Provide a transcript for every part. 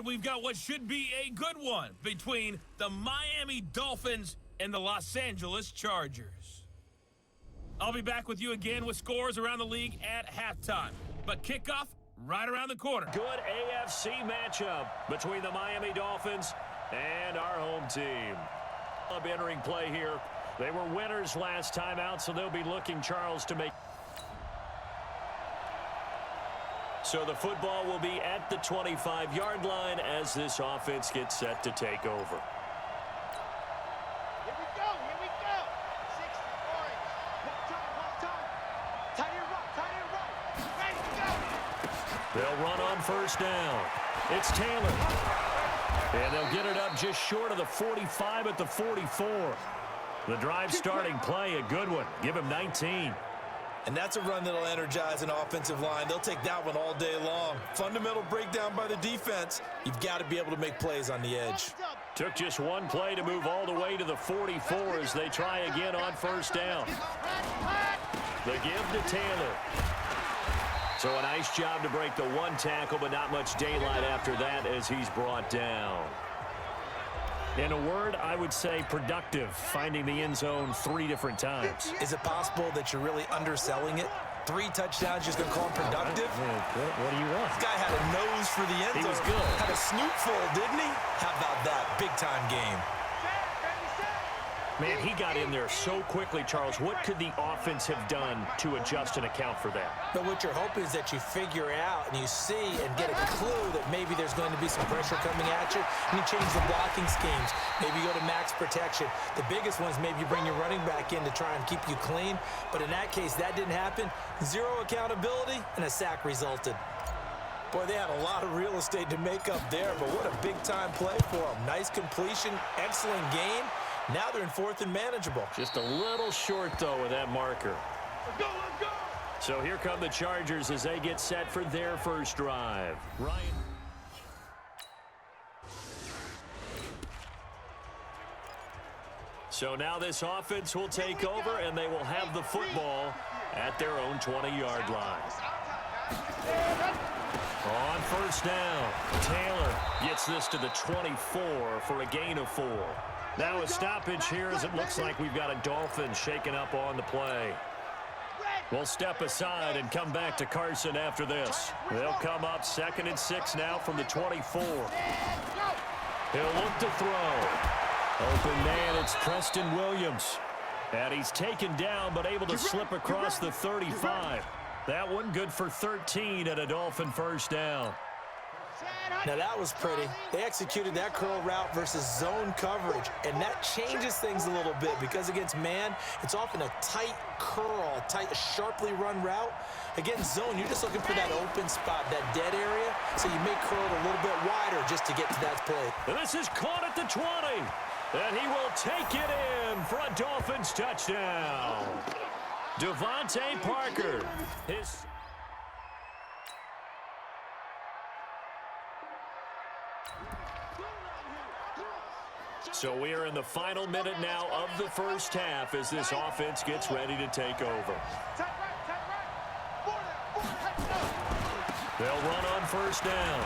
we've got what should be a good one between the Miami Dolphins and the Los Angeles Chargers. I'll be back with you again with scores around the league at halftime. But kickoff right around the corner. Good AFC matchup between the Miami Dolphins and our home team. Up entering play here. They were winners last time out, so they'll be looking, Charles, to make. So the football will be at the 25-yard line as this offense gets set to take over. Here we go. 60 points. One time. Tight end right. Ready to go. They'll run on first down. It's Taylor. And they'll get it up just short of the 45 at the 44. The drive starting play, a good one. Give him 19. And that's a run that'll energize an offensive line. They'll take that one all day long. Fundamental breakdown by the defense. You've got to be able to make plays on the edge. Took just one play to move all the way to the 44 as they try again on first down. The give to Taylor. So a nice job to break the one tackle, but not much daylight after that as he's brought down. In a word, I would say productive, finding the end zone 3 different times. Is it possible that you're really underselling it? 3 touchdowns, just going to call him productive? What do you want? This guy had a nose for the end zone. He was good. Had a snoot full, didn't he? How about that? Big-time game. Man, he got in there so quickly, Charles. What could the offense have done to adjust and account for that? But what you're hoping is that you figure out and you see and get a clue that maybe there's going to be some pressure coming at you, and you change the blocking schemes. Maybe you go to max protection. The biggest one is maybe you bring your running back in to try and keep you clean. But in that case, that didn't happen. 0 accountability, and a sack resulted. Boy, they had a lot of real estate to make up there, but what a big-time play for them. Nice completion, excellent game. Now they're in 4th and manageable. Just a little short, though, with that marker. Let's go. So here come the Chargers as they get set for their first drive. Ryan. So now this offense will take over, and they will have the football at their own 20-yard line. On first down, Taylor gets this to the 24 for a gain of 4. Now a stoppage here as it looks like we've got a Dolphin shaking up on the play. We'll step aside and come back to Carson after this. They'll come up 2nd and 6 now from the 24. He'll look to throw. Open man, it's Preston Williams. And he's taken down but able to slip across the 35. That one good for 13 and a Dolphin first down. Now that was pretty. They executed that curl route versus zone coverage, and that changes things a little bit because against man, it's often a tight curl, tight, sharply run route. Against zone, you're just looking for that open spot, that dead area, so you may curl it a little bit wider just to get to that play. And this is caught at the 20, and he will take it in for a Dolphins touchdown. Devontae Parker. So we are in the final minute now of the first half as this offense gets ready to take over. They'll run on first down.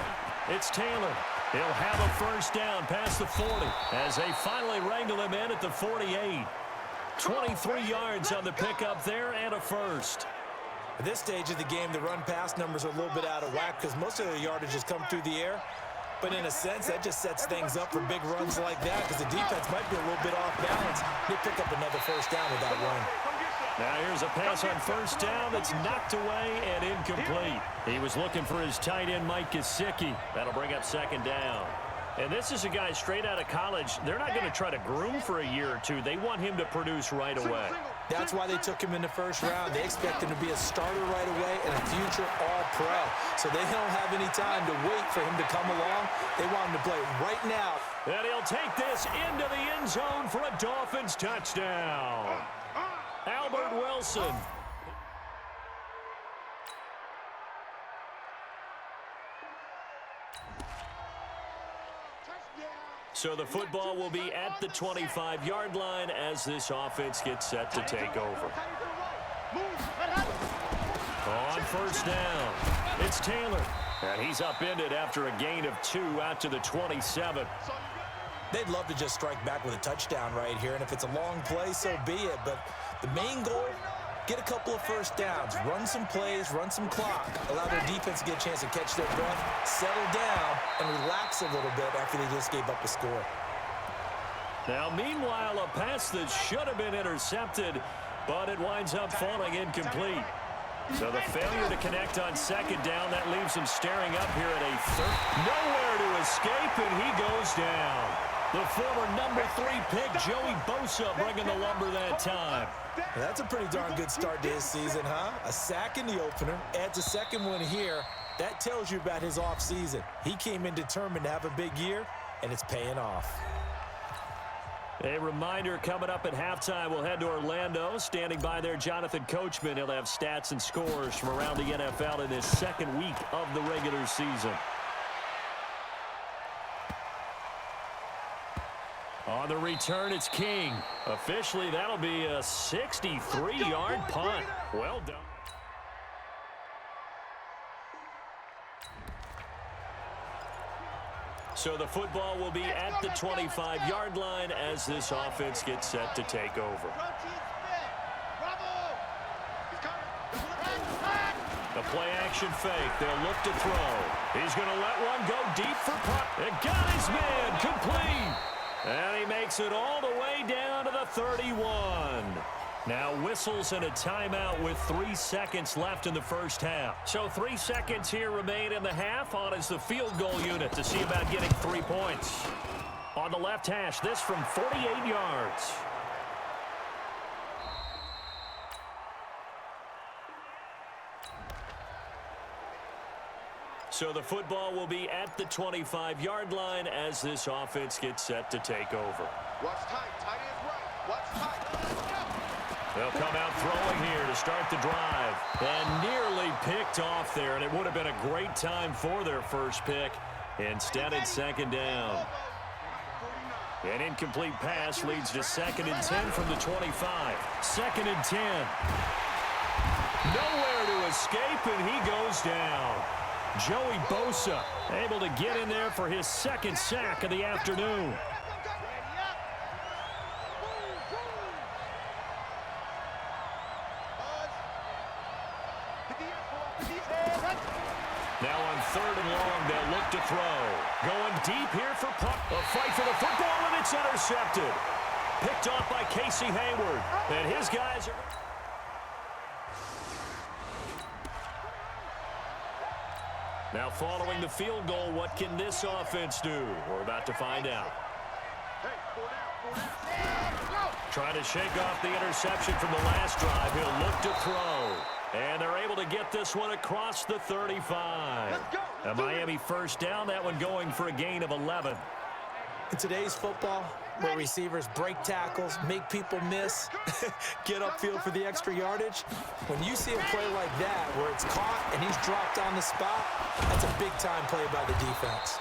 It's Taylor. He'll have a first down past the 40 as they finally wrangle him in at the 48. 23 yards on the pickup there and a first. At this stage of the game, the run-pass numbers are a little bit out of whack because most of the yardage has come through the air. But in a sense, that just sets things up for big runs like that because the defense might be a little bit off balance. They pick up another first down with that run. Now here's a pass on first down that's knocked away and incomplete. He was looking for his tight end, Mike Gesicki. That'll bring up 2nd down. And this is a guy straight out of college. They're not going to try to groom for a year or 2. They want him to produce right away. That's why they took him in the first round. They expect him to be a starter right away and a future all-pro. So they don't have any time to wait for him to come along. They want him to play right now. And he'll take this into the end zone for a Dolphins touchdown. Albert Wilson. So the football will be at the 25-yard line as this offense gets set to take over. On first down, It's Taylor. And he's upended after a gain of 2 out to the 27. They'd love to just strike back with a touchdown right here, and if it's a long play, so be it. But the main goal, get a couple of first downs, run some plays, run some clock, allow their defense to get a chance to catch their breath, settle down, and relax a little bit after they just gave up a score. Now, meanwhile, a pass that should have been intercepted, but it winds up falling incomplete. So the failure to connect on second down, that leaves him staring up here at a third. Nowhere to escape, and he goes down. The former number 3 pick, Joey Bosa, bringing the lumber that time. That's a pretty darn good start to his season, huh? A sack in the opener, adds a second one here. That tells you about his offseason. He came in determined to have a big year, and it's paying off. A reminder, coming up at halftime, we'll head to Orlando. Standing by there, Jonathan Coachman. He'll have stats and scores from around the NFL in this second week of the regular season. On the return, it's King. Officially, that'll be a 63-yard punt. Well done. So the football will be at the 25-yard line as this offense gets set to take over. The play-action fake. They'll look to throw. He's going to let one go deep for punt. It got his man complete. And he makes it all the way down to the 31. Now whistles and a timeout with 3 seconds left in the first half. So 3 seconds here remain in the half. On is the field goal unit to see about getting 3 points. On the left hash, this from 48 yards. So the football will be at the 25-yard line as this offense gets set to take over. Watch tight. Tight is right. Watch tight. They'll come out throwing here to start the drive. And nearly picked off there, and it would have been a great time for their first pick. Instead, it's second down. An incomplete pass leads to 2nd and 10 from the 25. 2nd and 10. Nowhere to escape, and he goes down. Joey Bosa able to get in there for his 2nd sack of the afternoon. Now on 3rd and long, they'll look to throw. Going deep here for punt. A fight for the football, and it's intercepted. Picked off by Casey Hayward. And his guys are... Now following the field goal, what can this offense do? We're about to find out. Trying to shake off the interception from the last drive. He'll look to throw. And they're able to get this one across the 35. A Miami first down, that one going for a gain of 11. In today's football, where receivers break tackles, make people miss, get upfield for the extra yardage, when you see a play like that where it's caught and he's dropped on the spot, that's a big-time play by the defense.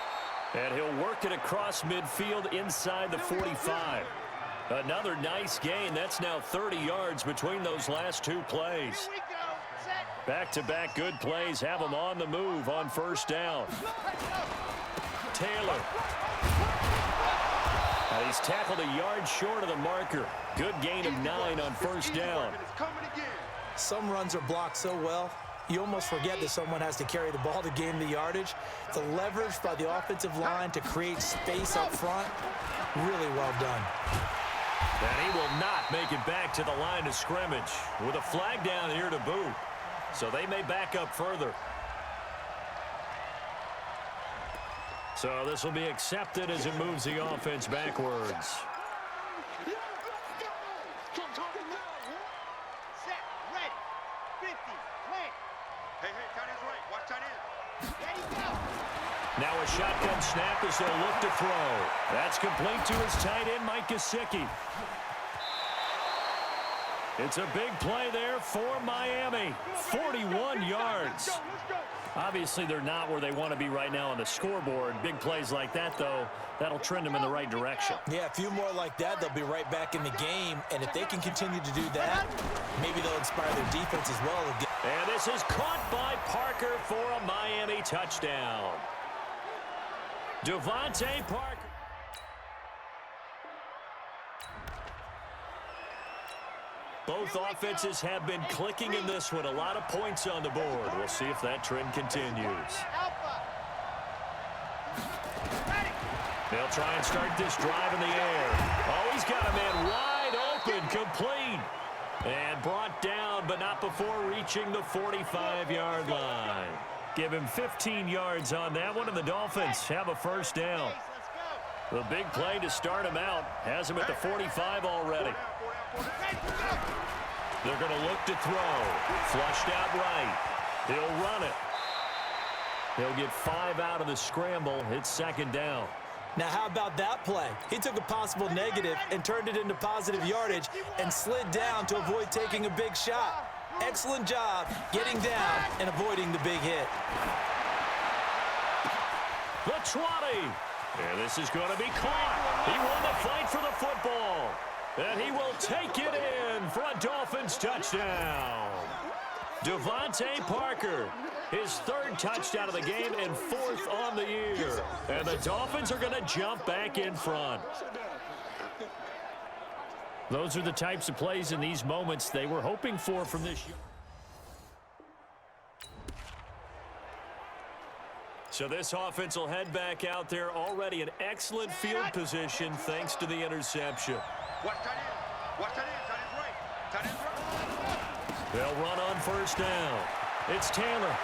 And he'll work it across midfield inside the 45. Another nice gain. That's now 30 yards between those last 2 plays. Back-to-back good plays have them on the move on first down. Taylor. And he's tackled a yard short of the marker. Good gain of 9 on first down. Some runs are blocked so well, you almost forget that someone has to carry the ball to gain the yardage. The leverage by the offensive line to create space up front, really well done. And he will not make it back to the line of scrimmage with a flag down here to boot. So they may back up further. So this will be accepted as it moves the offense backwards. Set, ready, 50, plant. Hey, tight end's right. Watch tight end. Ready, go. Now a shotgun snap as they'll look to throw. That's complete to his tight end, Mike Gesicki. It's a big play there for Miami. 41 yards. Obviously, they're not where they want to be right now on the scoreboard. Big plays like that, though, that'll trend them in the right direction. Yeah, a few more like that, they'll be right back in the game. And if they can continue to do that, maybe they'll inspire their defense as well. And this is caught by Parker for a Miami touchdown. Devontae Parker. Both offenses have been clicking in this one. A lot of points on the board. We'll see if that trend continues. They'll try and start this drive in the air. Oh, he's got a man wide open, complete. And brought down, but not before reaching the 45-yard line. Give him 15 yards on that one, and the Dolphins have a first down. The big play to start him out has him at the 45 already. They're going to look to throw. Flushed out right. He'll run it. He'll get 5 out of the scramble. It's second down. Now, how about that play? He took a possible negative and turned it into positive yardage and slid down to avoid taking a big shot. Excellent job getting down and avoiding the big hit. The 20. And this is going to be caught. He won the fight for the football. And he will take it in for a Dolphins touchdown. Devontae Parker, his 3rd touchdown of the game and 4th on the year. And the Dolphins are going to jump back in front. Those are the types of plays in these moments they were hoping for from this year. So this offense will head back out there already in excellent field position thanks to the interception. They'll run on first down. It's Taylor.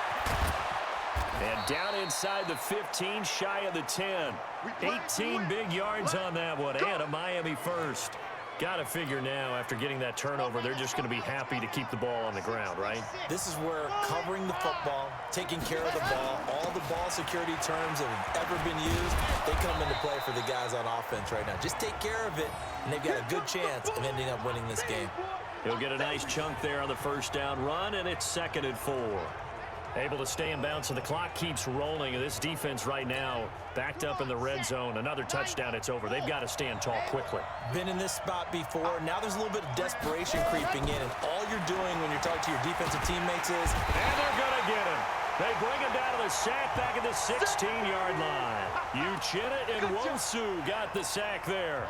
And down inside the 15, shy of the 10. 18 big yards on that one, and a Miami first. Got to figure now, after getting that turnover, they're just going to be happy to keep the ball on the ground, right? This is where covering the football, taking care of the ball, all the ball security terms that have ever been used, they come into play for the guys on offense right now. Just take care of it, and they've got a good chance of ending up winning this game. He'll get a nice chunk there on the first down run, and it's 2nd and 4. Able to stay in bounds, and the clock keeps rolling. And this defense right now backed up in the red zone. Another touchdown, it's over. They've got to stand tall quickly. Been in this spot before. Now there's a little bit of desperation creeping in, and all you're doing when you're talking to your defensive teammates is... And they're going to get him. They bring him down to the sack back at the 16-yard line. Uchenna and Wosu got the sack there.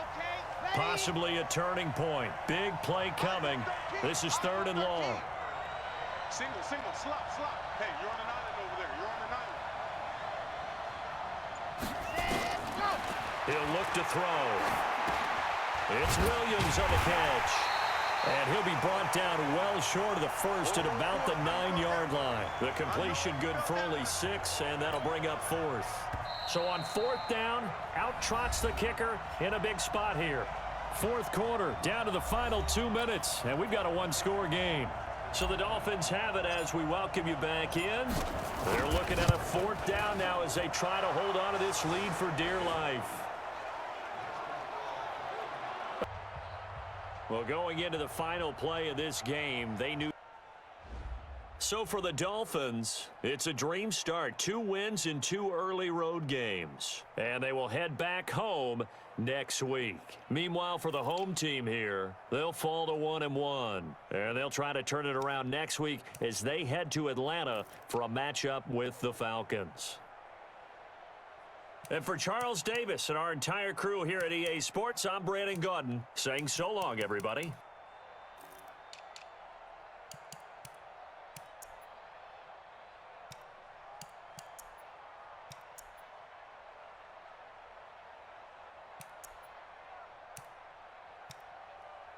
Possibly a turning point. Big play coming. This is 3rd and long. Single, slop. Hey, you're on an island over there. You're on an island. He'll look to throw. It's Williams on the catch. And he'll be brought down well short of the first at about the 9-yard line. The completion good for only 6, and that'll bring up 4th. So on 4th down, out trots the kicker in a big spot here. 4th quarter, down to the final 2 minutes, and we've got a 1-score game. So the Dolphins have it as we welcome you back in. They're looking at a 4th down now as they try to hold on to this lead for dear life. Well, going into the final play of this game, they knew. So for the Dolphins, it's a dream start. 2 wins in 2 early road games. And they will head back home next week. Meanwhile, for the home team here, they'll fall to 1-1. And they'll try to turn it around next week as they head to Atlanta for a matchup with the Falcons. And for Charles Davis and our entire crew here at EA Sports, I'm Brandon Gaudin saying so long, everybody.